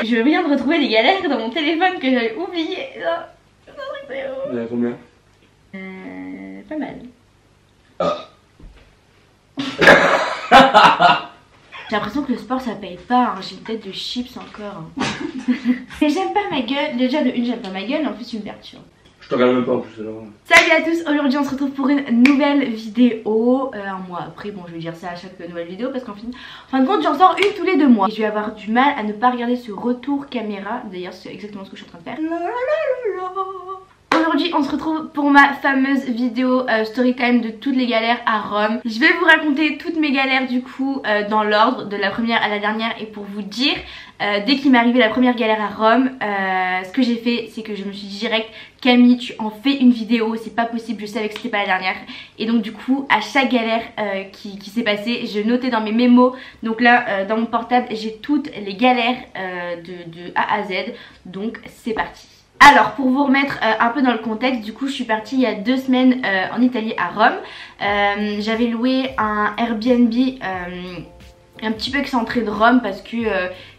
Je viens de retrouver des galères dans mon téléphone que j'avais oublié. Il y a combien? Pas mal. J'ai l'impression que le sport ça paye pas, hein. J'ai une tête de chips encore. Hein. Mais j'aime pas ma gueule. Déjà de une j'aime pas ma gueule et en plus tu me perturbes. Je te regarde même pas en plus alors. Salut à tous, aujourd'hui on se retrouve pour une nouvelle vidéo. Un mois après, bon je vais dire ça à chaque nouvelle vidéo parce qu'en fin de compte j'en sors une tous les 2 mois. Et je vais avoir du mal à ne pas regarder ce retour caméra. D'ailleurs c'est exactement ce que je suis en train de faire. Aujourd'hui on se retrouve pour ma fameuse vidéo story time de toutes les galères à Rome. Je vais vous raconter toutes mes galères du coup dans l'ordre de la première à la dernière. Et pour vous dire, dès qu'il m'est arrivé la première galère à Rome, ce que j'ai fait c'est que je me suis dit direct, Camille tu en fais une vidéo, c'est pas possible, je savais que c'était pas la dernière. Et donc du coup à chaque galère qui s'est passée, je notais dans mes mémos. Donc là dans mon portable j'ai toutes les galères de A à Z. Donc c'est parti. Alors pour vous remettre un peu dans le contexte, du coup je suis partie il y a 2 semaines en Italie à Rome. J'avais loué un Airbnb un petit peu excentré de Rome parce que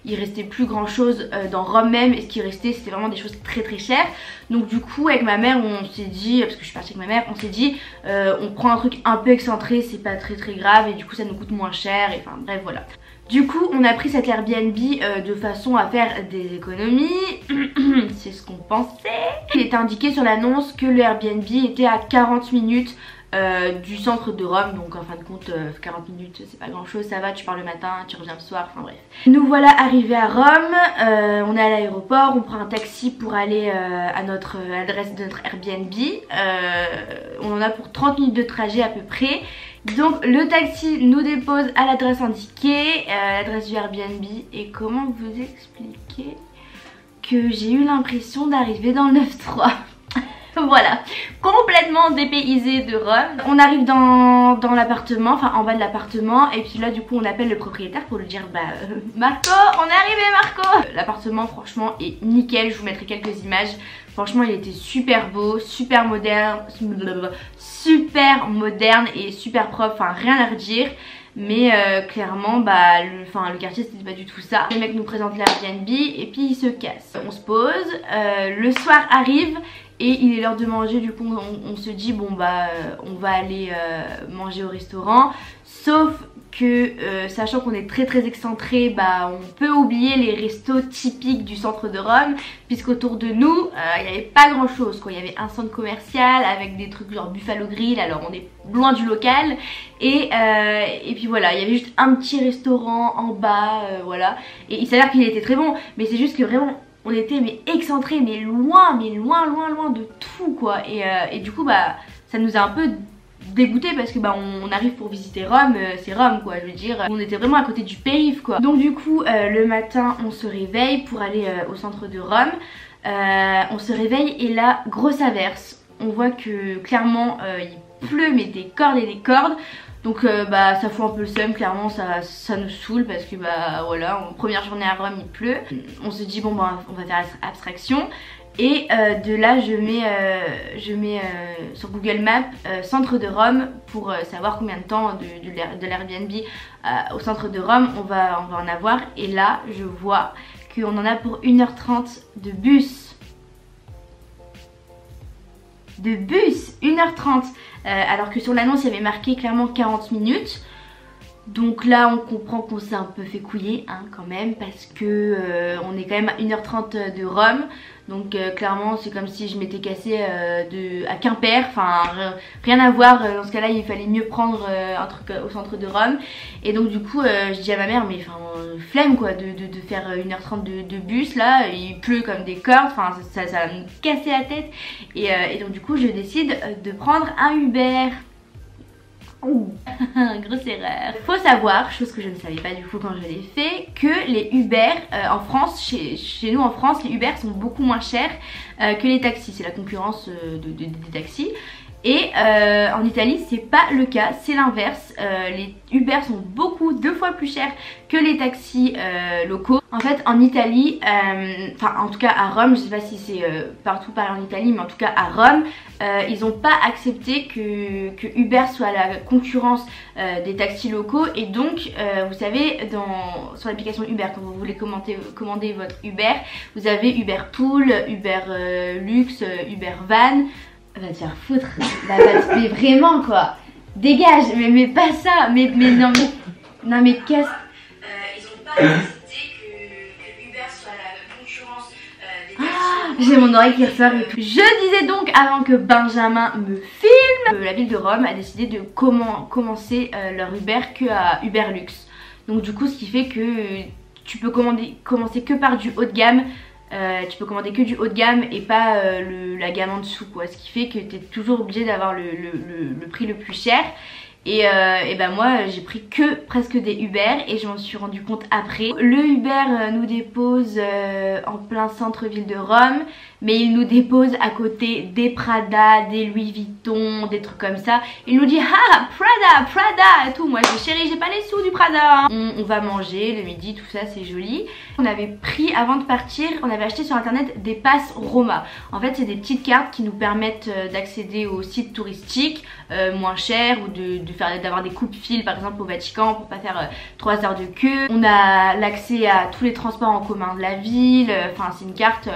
il restait plus grand chose dans Rome même, et ce qui restait c'était vraiment des choses très très chères. Donc du coup avec ma mère on s'est dit, parce que je suis partie avec ma mère, on s'est dit on prend un truc un peu excentré, c'est pas très très grave et du coup ça nous coûte moins cher, et enfin bref voilà. Du coup on a pris cet Airbnb de façon à faire des économies, c'est ce qu'on pensait. Il était indiqué sur l'annonce que le Airbnb était à 40 minutes du centre de Rome, donc en fin de compte 40 minutes c'est pas grand chose, ça va, tu pars le matin, tu reviens le soir, enfin bref. Nous voilà arrivés à Rome, on est à l'aéroport, on prend un taxi pour aller à notre adresse de notre Airbnb. On en a pour 30 minutes de trajet à peu près. Donc le taxi nous dépose à l'adresse indiquée, l'adresse du Airbnb, et comment vous expliquer que j'ai eu l'impression d'arriver dans le 9-3. Voilà, complètement dépaysé de Rome. On arrive dans l'appartement, enfin en bas de l'appartement, et puis là du coup on appelle le propriétaire pour lui dire Marco, on est arrivé Marco. L'appartement franchement est nickel, je vous mettrai quelques images. Franchement il était super beau, super moderne et super propre, enfin rien à redire. Mais clairement le quartier c'était pas du tout ça. Le mec nous présente l'Airbnb et puis il se casse. On se pose, le soir arrive et il est l'heure de manger. Du coup on se dit bon on va aller manger au restaurant. Sauf que sachant qu'on est très très excentré, on peut oublier les restos typiques du centre de Rome, puisqu'autour de nous il n'y avait pas grand chose quoi. Il y avait un centre commercial avec des trucs genre Buffalo Grill, alors on est loin du local, et puis voilà, il y avait juste un petit restaurant en bas, voilà, et il s'avère qu'il était très bon, mais c'est juste que vraiment on était excentré, mais loin de tout quoi. Et du coup ça nous a un peu dégoûté parce que on arrive pour visiter Rome, c'est Rome quoi, je veux dire, on était vraiment à côté du périph quoi. Donc du coup le matin on se réveille pour aller au centre de Rome, on se réveille et là grosse averse, on voit que clairement il pleut mais des cordes et des cordes. Donc ça fout un peu le seum, clairement ça nous saoule parce que voilà, en première journée à Rome il pleut. On se dit bon on va faire abstraction. Et de là je mets sur Google Maps centre de Rome pour savoir combien de temps de l'Airbnb au centre de Rome on va en avoir. Et là je vois qu'on en a pour 1h30 de bus. 1h30, alors que sur l'annonce il y avait marqué clairement 40 minutes. Donc là on comprend qu'on s'est un peu fait couiller quand même, parce que on est quand même à 1h30 de Rome. Donc clairement c'est comme si je m'étais cassée à Quimper, enfin rien à voir. Dans ce cas là il fallait mieux prendre un truc au centre de Rome. Et donc du coup je dis à ma mère mais flemme quoi de faire 1h30 de bus là, il pleut comme des cordes, enfin ça va me casser la tête. Et donc du coup je décide de prendre un Uber. Grosse erreur. Faut savoir, chose que je ne savais pas du coup quand je l'ai fait, que les Uber en France, chez nous en France, les Uber sont beaucoup moins chers que les taxis. C'est la concurrence des taxis. Et en Italie c'est pas le cas, c'est l'inverse. Les Uber sont deux fois plus chers que les taxis locaux. En fait en Italie, enfin en tout cas à Rome, je sais pas si c'est partout pareil en Italie, mais en tout cas à Rome, ils n'ont pas accepté que Uber soit la concurrence des taxis locaux. Et donc vous savez, sur l'application Uber, quand vous voulez commander votre Uber, vous avez Uber Pool, Uber Luxe, Uber Van. Va te faire foutre, mais vraiment quoi, dégage, mais pas ça, mais non mais casse. Ils ont pas accepté que Uber soit la concurrence des taxis. J'ai mon oreille qui ressort et tout. Je disais donc avant que Benjamin me filme, la ville de Rome a décidé de commencer leur Uber que à Uber Luxe. Donc du coup ce qui fait que tu peux commencer que par du haut de gamme. Tu peux commander que du haut de gamme et pas la gamme en dessous quoi, ce qui fait que tu es toujours obligé d'avoir le prix le plus cher. Et ben moi j'ai pris que presque des Uber et je m'en suis rendu compte après. Le Uber nous dépose en plein centre-ville de Rome, mais il nous dépose à côté des Prada, des Louis Vuitton, des trucs comme ça. Il nous dit ah Prada et tout. Moi je dis chérie, j'ai pas les sous du Prada. On va manger le midi, tout ça c'est joli. On avait pris avant de partir, on avait acheté sur internet des passes Roma. En fait c'est des petites cartes qui nous permettent d'accéder aux sites touristiques moins chers ou d'avoir des coupes-fils par exemple au Vatican pour pas faire 3 heures de queue. On a l'accès à tous les transports en commun de la ville, enfin c'est une carte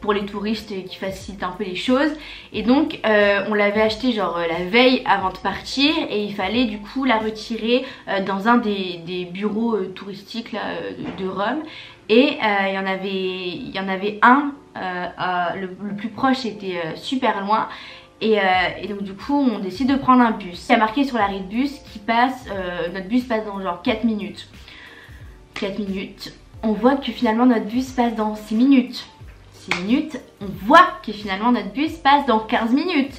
pour les touristes qui facilite un peu les choses. Et donc on l'avait acheté genre la veille avant de partir et il fallait du coup la retirer dans un des bureaux touristiques là, de Rome. Et il y en avait un, le plus proche était super loin. Et donc du coup on décide de prendre un bus. Il y a marqué sur l'arrêt de bus qui passe, notre bus passe dans genre 4 minutes. 4 minutes. On voit que finalement notre bus passe dans 6 minutes. 6 minutes, on voit que finalement notre bus passe dans 15 minutes.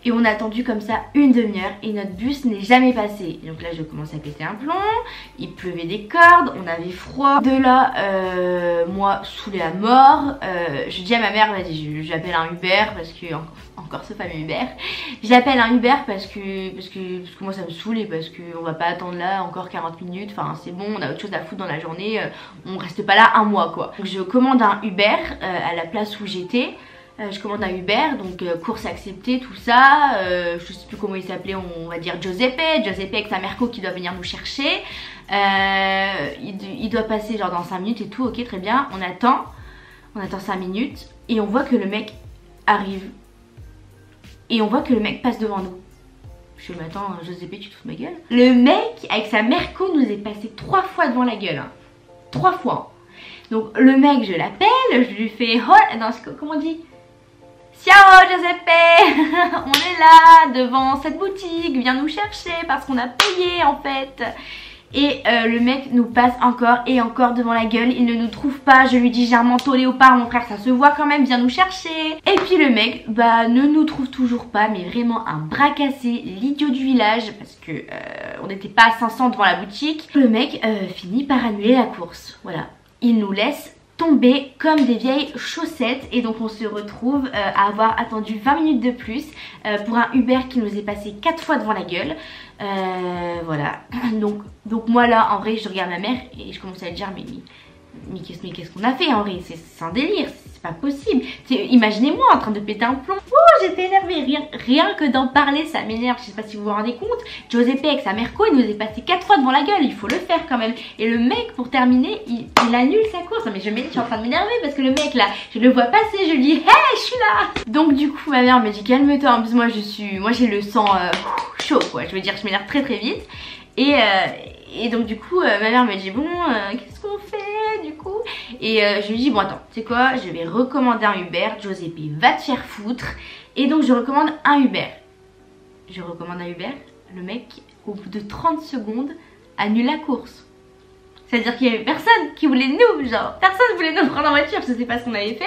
Et on a attendu comme ça une demi-heure et notre bus n'est jamais passé. Donc là je commence à péter un plomb, il pleuvait des cordes, on avait froid. De là, moi saoulée à mort, je dis à ma mère, vas-y j'appelle un Uber parce que, encore ce fameux Uber, j'appelle un Uber parce que moi ça me saoule et parce qu'on va pas attendre là encore 40 minutes, enfin c'est bon, on a autre chose à foutre dans la journée, on reste pas là un mois quoi. Donc je commande un Uber à la place où j'étais. Je commande un Uber, donc course acceptée, tout ça. Je sais plus comment il s'appelait, on va dire Giuseppe avec sa Merco qui doit venir nous chercher. Il doit passer genre dans 5 minutes et tout, ok très bien. On attend 5 minutes et on voit que le mec arrive. Et on voit que le mec passe devant nous. Je me dis, attends Giuseppe, tu te fous de ma gueule? Le mec avec sa Merco nous est passé 3 fois devant la gueule. Hein. 3 fois. Donc le mec, je l'appelle, je lui fais, oh, non, comment on dit? Ciao Giuseppe, on est là devant cette boutique, viens nous chercher parce qu'on a payé en fait. Et le mec nous passe encore et encore devant la gueule, il ne nous trouve pas, je lui dis j'ai un manteau léopard mon frère, ça se voit quand même, viens nous chercher. Et puis le mec ne nous trouve toujours pas, mais vraiment un bras cassé, l'idiot du village parce que on n'était pas à 500 devant la boutique. Le mec finit par annuler la course, voilà, il nous laisse tomber comme des vieilles chaussettes et donc on se retrouve à avoir attendu 20 minutes de plus pour un Uber qui nous est passé 4 fois devant la gueule. Voilà, donc moi là en vrai je regarde ma mère et je commence à lui dire mais qu'est-ce qu'on a fait en vrai, c'est un délire, c'est pas possible. Imaginez-moi en train de péter un plomb. Oh j'étais énervée, rien que d'en parler ça m'énerve, je sais pas si vous vous rendez compte. Giuseppe avec sa Merco il nous est passé 4 fois devant la gueule, il faut le faire quand même. Et le mec pour terminer il annule sa course. Non, mais je suis en train de m'énerver parce que le mec là je le vois passer, je lui dis hey je suis là. Donc du coup ma mère me dit calme-toi, en plus moi j'ai le sang chaud quoi, je veux dire je m'énerve très vite. Et donc du coup ma mère me dit bon qu'est-ce qu'on fait du coup. Et je lui dis bon attends tu sais quoi, je vais recommander un Uber, Giuseppe va te faire foutre. Et donc je recommande un Uber. Je recommande un Uber, le mec au bout de 30 secondes annule la course. C'est-à-dire qu'il y avait personne qui voulait nous, genre personne voulait nous prendre en voiture, je sais pas ce qu'on avait fait.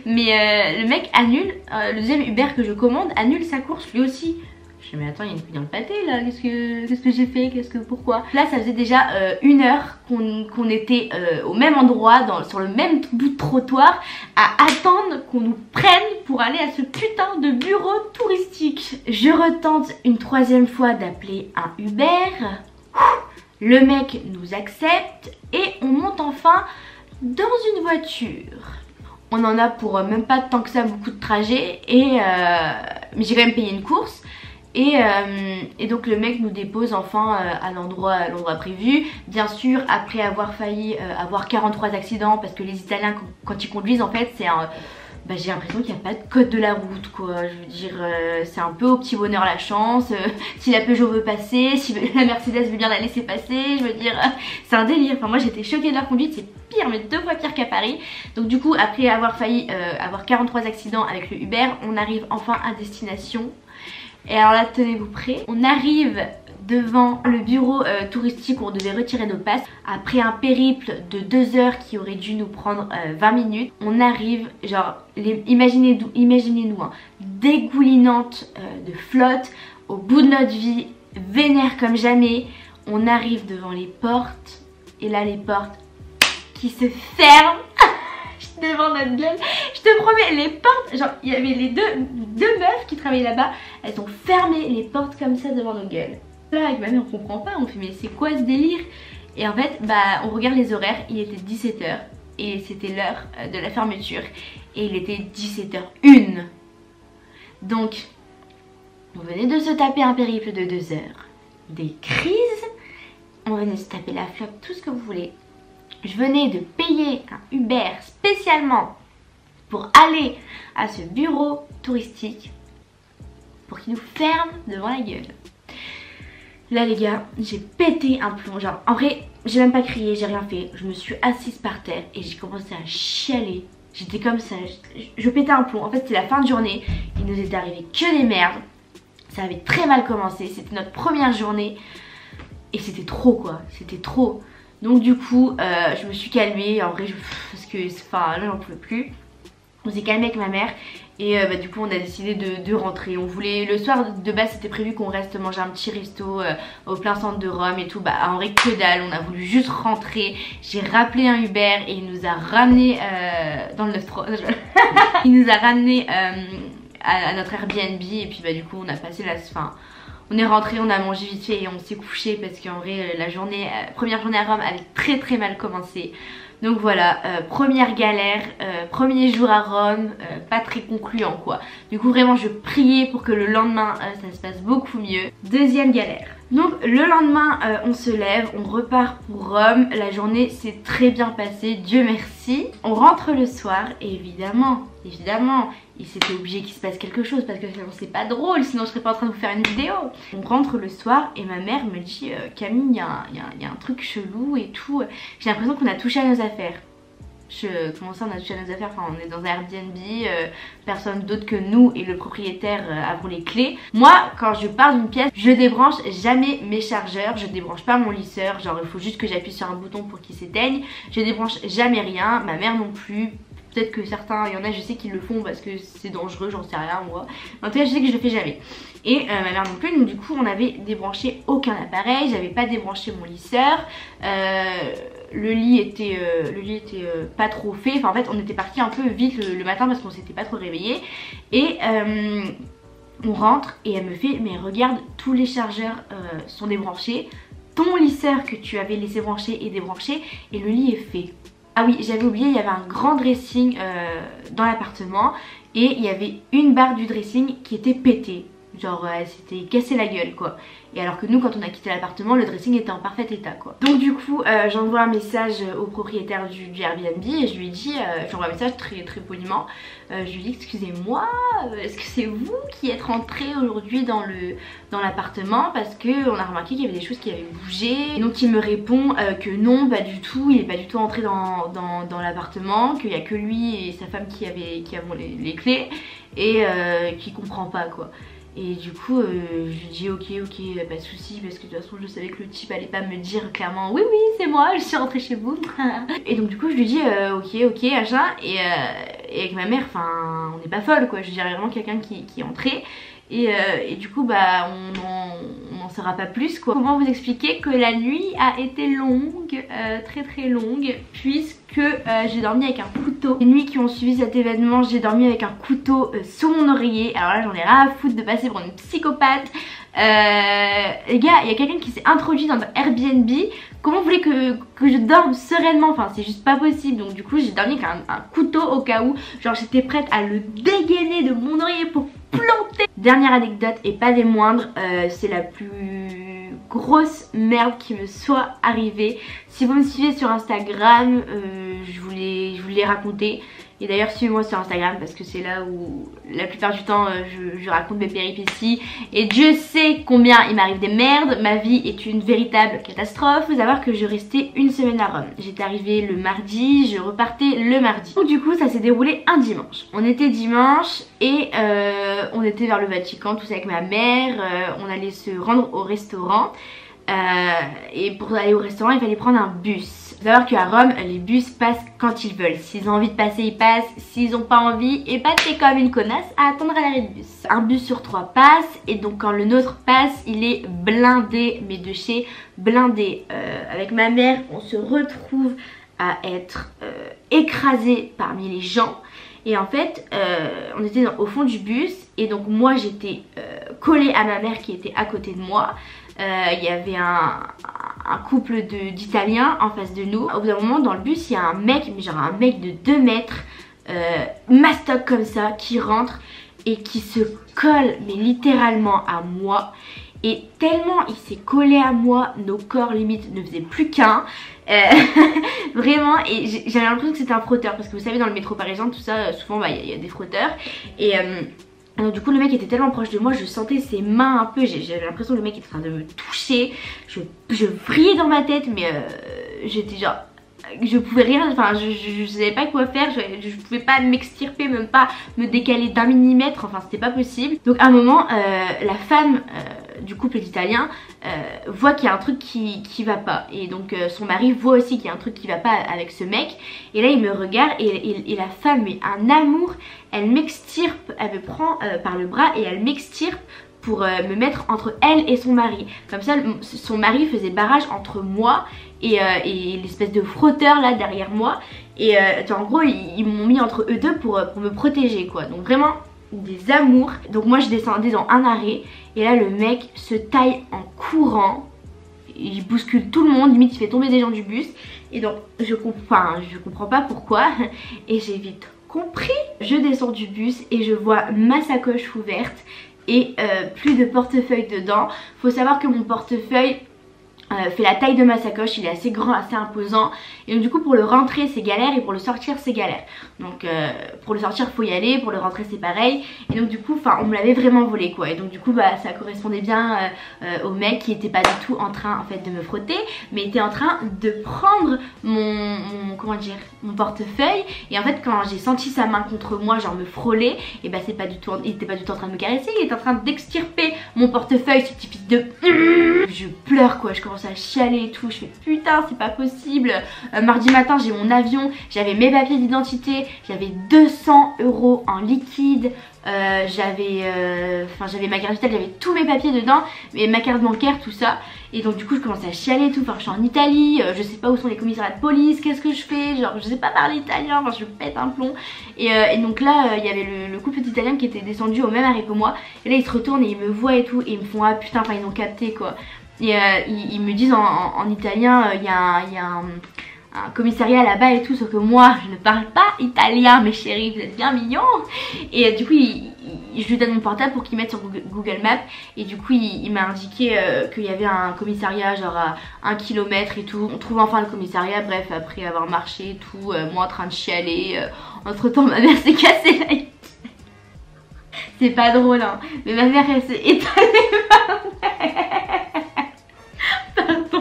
Mais le mec annule, le deuxième Uber que je commande annule sa course lui aussi. Je dis mais attends, il y a une couille dans le pâté là, qu'est-ce que j'ai fait, pourquoi? Là ça faisait déjà 1 heure qu'on était au même endroit, sur le même bout de trottoir, à attendre qu'on nous prenne pour aller à ce putain de bureau touristique. Je retente une 3e fois d'appeler un Uber. Le mec nous accepte et on monte enfin dans une voiture. On en a pour même pas tant que ça beaucoup de trajets mais j'ai quand même payé une course. Et donc le mec nous dépose enfin à l'endroit prévu. Bien sûr après avoir failli avoir 43 accidents parce que les Italiens quand ils conduisent en fait c'est un... j'ai l'impression qu'il n'y a pas de code de la route quoi. Je veux dire c'est un peu au petit bonheur la chance. Si la Peugeot veut passer, si la Mercedes veut bien la laisser passer, je veux dire c'est un délire. Enfin moi j'étais choquée de leur conduite, c'est pire mais 2 fois pire qu'à Paris. Donc du coup après avoir failli avoir 43 accidents avec le Uber, on arrive enfin à destination. Et alors là tenez-vous prêts, on arrive devant le bureau touristique où on devait retirer nos passes. Après un périple de 2 heures qui aurait dû nous prendre 20 minutes, on arrive, genre, imaginez-nous, hein, dégoulinante de flotte, au bout de notre vie, vénère comme jamais. On arrive devant les portes, et là les portes qui se ferment devant notre gueule. Je te promets, les portes, genre il y avait les deux meufs qui travaillaient là-bas, elles ont fermé les portes comme ça devant nos gueules. Là avec ma mère on comprend pas, on fait mais c'est quoi ce délire? Et en fait on regarde les horaires, il était 17 h et c'était l'heure de la fermeture et il était 17h01. Donc on venait de se taper un périple de 2 heures, des crises, on venait de se taper la flotte, tout ce que vous voulez. Je venais de payer un Uber spécialement pour aller à ce bureau touristique pour qu'il nous ferme devant la gueule. Là les gars, j'ai pété un plomb, genre en vrai j'ai même pas crié, j'ai rien fait. Je me suis assise par terre et j'ai commencé à chialer. J'étais comme ça, je pétais un plomb. En fait c'était la fin de journée, il nous était arrivé que des merdes. Ça avait très mal commencé, c'était notre première journée. Et c'était trop quoi, c'était trop. Donc du coup je me suis calmée en vrai parce que enfin là j'en pouvais plus. On s'est calmé avec ma mère et du coup on a décidé de rentrer. On voulait, le soir de base c'était prévu qu'on reste manger un petit resto au plein centre de Rome et tout. En vrai que dalle, on a voulu juste rentrer. J'ai rappelé un Uber et il nous a ramené dans le 9-3. Il nous a ramené à notre Airbnb et puis du coup on a passé la fin. On est rentré, on a mangé vite fait et on s'est couché parce qu'en vrai la journée, première journée à Rome avait très mal commencé. Donc voilà, première galère, premier jour à Rome, pas très concluant quoi. Du coup vraiment je priais pour que le lendemain ça se passe beaucoup mieux. Deuxième galère. Donc le lendemain on se lève, on repart pour Rome, la journée s'est très bien passée, Dieu merci. On rentre le soir et évidemment il s'était obligé qu'il se passe quelque chose parce que sinon c'est pas drôle, sinon je serais pas en train de vous faire une vidéo. On rentre le soir et ma mère me dit Camille il y a un truc chelou et tout, j'ai l'impression qu'on a touché à nos affaires. Comment ça on a touché à nos affaires? Enfin on est dans un Airbnb, personne d'autre que nous et le propriétaire avons les clés. Moi quand je pars d'une pièce je débranche jamais mes chargeurs, je débranche pas mon lisseur, genre il faut juste que j'appuie sur un bouton pour qu'il s'éteigne. Je débranche jamais rien, ma mère non plus. Peut-être que certains, il y en a je sais qu'ils le font parce que c'est dangereux, j'en sais rien moi. En tout cas je sais que je le fais jamais. Et ma mère non plus, donc du coup on avait débranché aucun appareil, j'avais pas débranché mon lisseur. Le lit était pas trop fait, enfin en fait on était parti un peu vite le matin parce qu'on s'était pas trop réveillé. Et on rentre et elle me fait mais regarde tous les chargeurs sont débranchés, ton lisseur que tu avais laissé brancher est débranché et le lit est fait. Ah oui j'avais oublié, il y avait un grand dressing dans l'appartement et il y avait une barre du dressing qui était pétée. Genre elle s'était cassé la gueule quoi. Et alors que nous quand on a quitté l'appartement le dressing était en parfait état quoi. Donc du coup j'envoie un message au propriétaire du Airbnb et je lui dis, j'envoie un message très poliment. Je lui dis excusez-moi, est-ce que c'est vous qui êtes rentré aujourd'hui dans l'appartement parce que on a remarqué qu'il y avait des choses qui avaient bougé. Et donc il me répond que non pas du tout, il est pas du tout entré dans l'appartement, qu'il n'y a que lui et sa femme qui avons les clés et qui comprend pas quoi. Et du coup je lui dis ok pas de soucis parce que de toute façon je savais que le type allait pas me dire clairement oui c'est moi je suis rentrée chez vous. Et donc du coup je lui dis ok machin et avec ma mère enfin on n'est pas folle quoi, je dirais vraiment quelqu'un qui est entré. et du coup bah on n'en saura pas plus quoi. Comment vous expliquer que la nuit a été longue, très longue, puisque j'ai dormi avec un couteau. Les nuits qui ont suivi cet événement, j'ai dormi avec un couteau sous mon oreiller. Alors là j'en ai rien à foutre de passer pour une psychopathe. Les gars, il y a quelqu'un qui s'est introduit dans un Airbnb. Comment vous voulez que je dorme sereinement? Enfin c'est juste pas possible. Donc du coup j'ai dormi avec un couteau au cas où. Genre j'étais prête à le dégainer de mon oreiller pour planter. Dernière anecdote et pas des moindres, c'est la plus grosse merde qui me soit arrivée. Si vous me suivez sur Instagram, je vous l'ai raconté. Et d'ailleurs suivez-moi sur Instagram parce que c'est là où la plupart du temps je raconte mes péripéties. Et Dieu sait combien il m'arrive des merdes. Ma vie est une véritable catastrophe. Il faut savoir que je restais une semaine à Rome. J'étais arrivée le mardi, je repartais le mardi. Donc du coup ça s'est déroulé un dimanche. On était dimanche et on était vers le Vatican tous avec ma mère. On allait se rendre au restaurant. Et pour aller au restaurant il fallait prendre un bus. Faut savoir qu'à Rome les bus passent quand ils veulent. S'ils ont envie de passer ils passent. S'ils ont pas envie, et bah t'es comme une connasse à attendre à l'arrêt de bus. Un bus sur 3 passe. Et donc quand le nôtre passe il est blindé, mais de chez blindé. Avec ma mère on se retrouve à être écrasé parmi les gens. Et en fait on était au fond du bus. Et donc moi j'étais collée à ma mère qui était à côté de moi. Il y avait un couple d'Italiens en face de nous. Au bout d'un moment dans le bus il y a un mec, mais genre un mec de 2 mètres, mastoc comme ça, qui rentre et qui se colle mais littéralement à moi. Et tellement il s'est collé à moi, nos corps limite ne faisaient plus qu'un. Vraiment, et j'avais l'impression que c'était un frotteur. Parce que vous savez dans le métro parisien tout ça, souvent bah, y a des frotteurs. Et donc du coup le mec était tellement proche de moi, je sentais ses mains un peu, j'avais l'impression que le mec était en train de me toucher. Je vrillais dans ma tête mais j'étais genre... Je pouvais rien, enfin je savais pas quoi faire, je pouvais pas m'extirper, même pas me décaler d'1 millimètre, enfin c'était pas possible. Donc à un moment la femme du couple d'Italiens voit qu'il y a un truc qui va pas. Et donc son mari voit aussi qu'il y a un truc qui va pas avec ce mec. Et là il me regarde et la femme, mais un amour, elle m'extirpe, elle me prend par le bras et elle m'extirpe pour me mettre entre elle et son mari. Comme ça son mari faisait barrage entre moi et l'espèce de frotteur là derrière moi. Et en gros ils m'ont mis entre eux deux pour me protéger quoi. Donc vraiment des amours. Donc moi je descendais dans un arrêt et là le mec se taille en courant. Il bouscule tout le monde, limite il fait tomber des gens du bus. Et donc je comprends pas pourquoi. Et j'ai vite compris. Je descends du bus et je vois ma sacoche ouverte et plus de portefeuille dedans. Faut savoir que mon portefeuille fait la taille de ma sacoche, il est assez grand, assez imposant. Et donc du coup pour le rentrer c'est galère et pour le sortir c'est galère. Donc pour le sortir faut y aller, pour le rentrer c'est pareil. Et donc du coup on me l'avait vraiment volé quoi. Et donc du coup bah ça correspondait bien au mec qui était pas du tout en train en fait de me frotter, mais était en train de prendre mon comment dire, mon portefeuille. Et en fait quand j'ai senti sa main contre moi genre me frôler, et bah c'est pas du tout, il était pas du tout en train de me caresser, il était en train d'extirper mon portefeuille, ce petit fils de... Je pleure quoi, je commence à chialer et tout, je fais putain c'est pas possible. Mardi matin j'ai mon avion, j'avais mes papiers d'identité, j'avais 200 € en liquide, j'avais ma carte vitale, j'avais tous mes papiers dedans, mais ma carte bancaire, tout ça. Et donc du coup je commence à chialer et tout, enfin je suis en Italie, je sais pas où sont les commissariats de police, qu'est-ce que je fais, genre je sais pas parler italien, enfin je pète un plomb. Et donc là il y avait le couple d'Italiens qui était descendu au même arrêt que moi. Et là ils se retournent et ils me voient et tout, et ils me font ah putain, enfin ils ont capté quoi. Et ils me disent en italien, il y a un commissariat là-bas et tout, sauf que moi je ne parle pas italien mes chéris, vous êtes bien mignons. Et du coup je lui donne mon portable pour qu'il mette sur Google Maps. Et du coup il m'a indiqué qu'il y avait un commissariat genre à 1 km et tout. On trouve enfin le commissariat, bref après avoir marché et tout, moi en train de chialer. Entre temps ma mère s'est cassée la gueule. C'est pas drôle hein, mais ma mère elle s'est étonnée par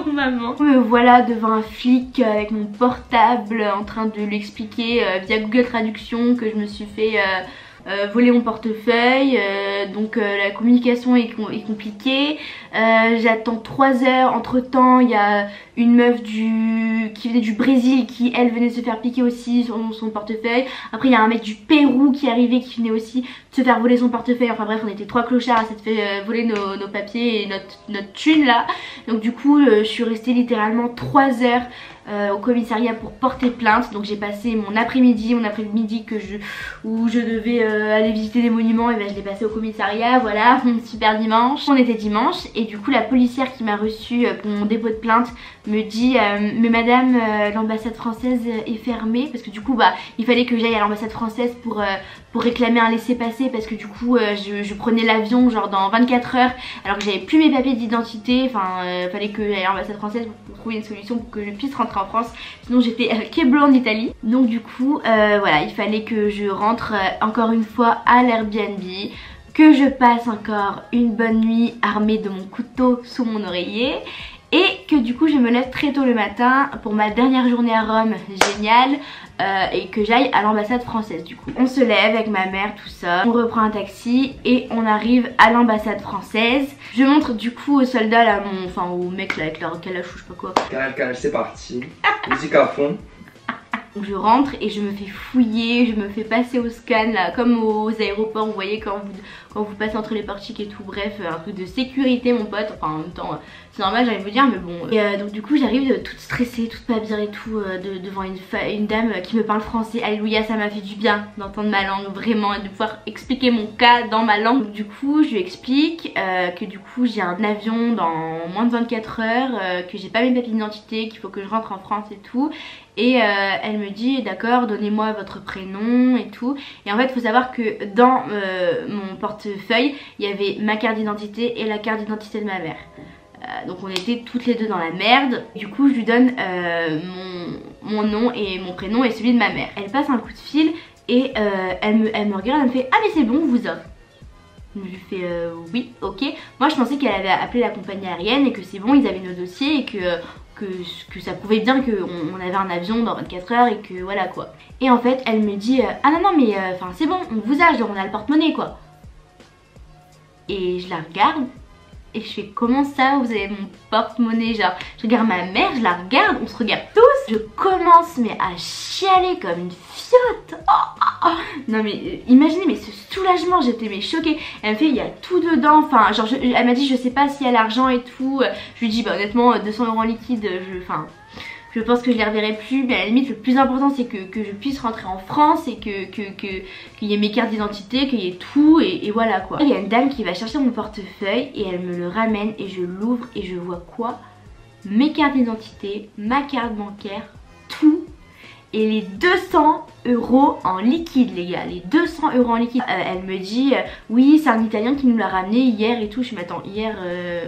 maman. Me voilà devant un flic avec mon portable en train de lui expliquer via Google Traduction que je me suis fait voler mon portefeuille, donc la communication est compliquée. J'attends 3 heures, entre temps il y a une meuf qui venait du Brésil qui elle venait se faire piquer aussi son portefeuille. Après il y a un mec du Pérou qui arrivait qui venait aussi se faire voler son portefeuille. Enfin bref, on était 3 clochards à s'être fait voler nos papiers et notre thune là. Donc du coup je suis restée littéralement 3 heures au commissariat pour porter plainte. Donc j'ai passé mon après-midi où je devais aller visiter des monuments, et ben je l'ai passé au commissariat. Voilà, super dimanche. On était dimanche et du coup la policière qui m'a reçue pour mon dépôt de plainte me dit mais madame, l'ambassade française est fermée, parce que du coup bah il fallait que j'aille à l'ambassade française pour réclamer un laissez-passer, parce que du coup je prenais l'avion genre dans 24 heures alors que j'avais plus mes papiers d'identité. Enfin fallait que j'aille à l'ambassade française pour trouver une solution pour que je puisse rentrer en France, sinon j'étais quai blanc d'Italie. Donc du coup voilà, il fallait que je rentre encore une fois à l'Airbnb, que je passe encore une bonne nuit armée de mon couteau sous mon oreiller, et que du coup je me lève très tôt le matin pour ma dernière journée à Rome, génial, et que j'aille à l'ambassade française. Du coup on se lève avec ma mère, tout ça, on reprend un taxi et on arrive à l'ambassade française. Je montre du coup au soldat là, au mec là avec leur calache ou je sais pas quoi. Canal, c'est parti. Musique à fond. Donc je rentre et je me fais fouiller, je me fais passer au scan là, comme aux aéroports, vous voyez quand vous passez entre les portiques et tout, bref, un truc de sécurité mon pote. Enfin en même temps c'est normal, j'allais vous dire, mais bon. Et donc du coup j'arrive toute stressée, toute pas bien et tout, devant une dame qui me parle français. Alléluia, ça m'a fait du bien d'entendre ma langue, vraiment, et de pouvoir expliquer mon cas dans ma langue. Donc, du coup je lui explique que du coup j'ai un avion dans moins de 24 heures, que j'ai pas mes papiers d'identité, qu'il faut que je rentre en France et tout. Et elle me dit d'accord, donnez-moi votre prénom et tout. Et en fait il faut savoir que dans mon portefeuille il y avait ma carte d'identité et la carte d'identité de ma mère. Donc on était toutes les deux dans la merde. Du coup je lui donne mon nom et mon prénom et celui de ma mère. Elle passe un coup de fil et elle me regarde, elle me fait ah mais c'est bon, on vous offre. Je lui fais oui, ok. Moi je pensais qu'elle avait appelé la compagnie aérienne et que c'est bon, ils avaient nos dossiers et que ça prouvait bien qu'on avait un avion dans 24 heures et que voilà quoi. Et en fait elle me dit ah non mais enfin c'est bon, on vous a, genre on a le porte-monnaie quoi. Et je la regarde et je fais comment ça vous avez mon porte-monnaie, genre je regarde ma mère, je la regarde, on se regarde tous. Je commence mais à chialer comme une fiotte. Non mais imaginez mais ce soulagement, j'étais mais choquée. Elle me fait il y a tout dedans, enfin genre elle m'a dit je sais pas s'il y a l'argent et tout. Je lui dis bah honnêtement 200 € en liquide, je pense que je les reverrai plus, mais à la limite le plus important c'est que je puisse rentrer en France et qu'il y ait mes cartes d'identité, qu'il y ait tout et voilà quoi. Il y a une dame qui va chercher mon portefeuille et elle me le ramène et je l'ouvre et je vois quoi? Mes cartes d'identité, ma carte bancaire, tout. Et les 200 € en liquide les gars, les 200 € en liquide. Elle me dit oui c'est un Italien qui nous l'a ramené hier et tout. Je me dis attends hier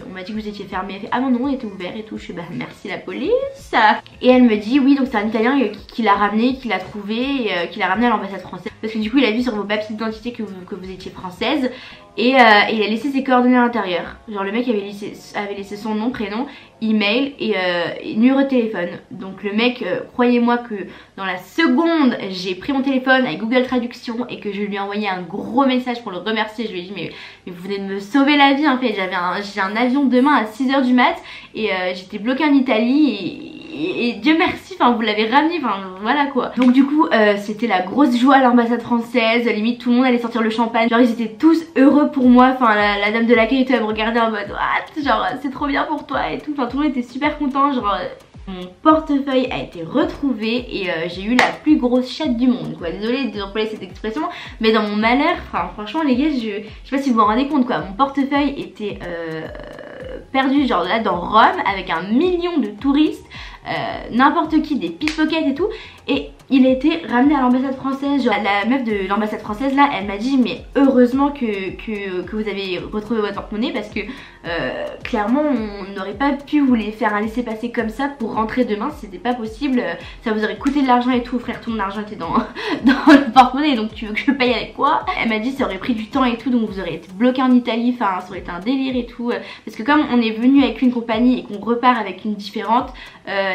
on m'a dit que vous étiez fermé. Elle fait ah non on était ouvert et tout. Je fais bah merci la police. Et elle me dit oui donc c'est un Italien qui l'a ramené, qui l'a trouvé, qui l'a ramené à l'ambassade française. Parce que du coup il a vu sur vos papiers d'identité que vous étiez française. Et il a laissé ses coordonnées à l'intérieur. Genre le mec avait laissé son nom, prénom, email et numéro de téléphone. Donc le mec, croyez-moi que dans la seconde j'ai pris mon téléphone avec Google Traduction et que je lui ai envoyé un gros message pour le remercier. Je lui ai dit mais vous venez de me sauver la vie en fait. J'ai un avion demain à 6 h du mat et j'étais bloquée en Italie et Dieu merci, enfin vous l'avez ramené, enfin voilà quoi. Donc du coup c'était la grosse joie à l'ambassade française, limite tout le monde allait sortir le champagne, genre ils étaient tous heureux pour moi, enfin la dame de l'accueil elle me regardait en mode what, genre c'est trop bien pour toi et tout, enfin tout le monde était super content, genre mon portefeuille a été retrouvé et j'ai eu la plus grosse chatte du monde quoi. Désolée d'employer cette expression, mais dans mon malheur, enfin franchement les gars, je sais pas si vous vous rendez compte quoi, mon portefeuille était perdu genre là dans Rome avec 1 million de touristes, n'importe qui, des pickpockets et tout, et il a été ramené à l'ambassade française. Genre la meuf de l'ambassade française là, elle m'a dit mais heureusement que vous avez retrouvé votre porte-monnaie parce que clairement on n'aurait pas pu vous les faire un laissez-passer comme ça pour rentrer demain, c'était pas possible, ça vous aurait coûté de l'argent et tout, frère, tout mon argent était dans le porte-monnaie, donc tu veux que je paye avec quoi? Elle m'a dit ça aurait pris du temps et tout, donc vous aurez été bloqué en Italie, enfin ça aurait été un délire et tout, parce que comme on est venu avec une compagnie et qu'on repart avec une différente,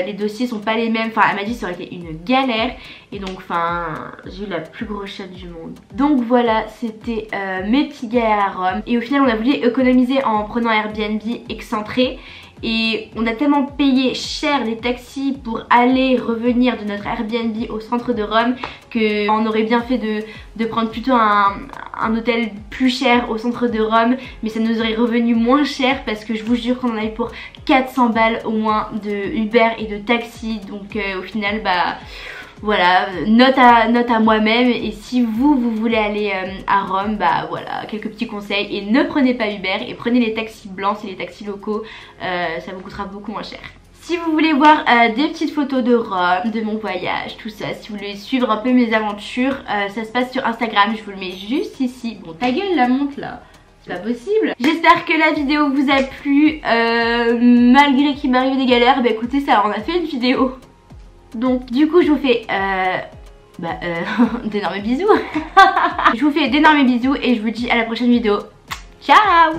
les dossiers sont pas les mêmes. Enfin elle m'a dit que ça aurait été une galère. Et donc enfin j'ai eu la plus grosse chatte du monde. Donc voilà, c'était mes petits galères à Rome. Et au final on a voulu économiser en prenant un Airbnb excentré. Et on a tellement payé cher les taxis pour aller revenir de notre Airbnb au centre de Rome qu'on aurait bien fait de prendre plutôt un hôtel plus cher au centre de Rome. Mais ça nous aurait revenu moins cher parce que je vous jure qu'on en avait pour 400 balles au moins de Uber et de taxi. Donc au final bah... Voilà, note à moi-même. Et si vous voulez aller à Rome, bah voilà, quelques petits conseils. Et ne prenez pas Uber et prenez les taxis blancs, c'est les taxis locaux, ça vous coûtera beaucoup moins cher. Si vous voulez voir des petites photos de Rome, de mon voyage, tout ça, si vous voulez suivre un peu mes aventures, ça se passe sur Instagram, je vous le mets juste ici. Bon, ta gueule la montre là, c'est pas possible. J'espère que la vidéo vous a plu, malgré qu'il m'arrive des galères, bah écoutez, ça, on a fait une vidéo. Donc du coup je vous fais d'énormes bisous. Je vous fais d'énormes bisous et je vous dis à la prochaine vidéo. Ciao!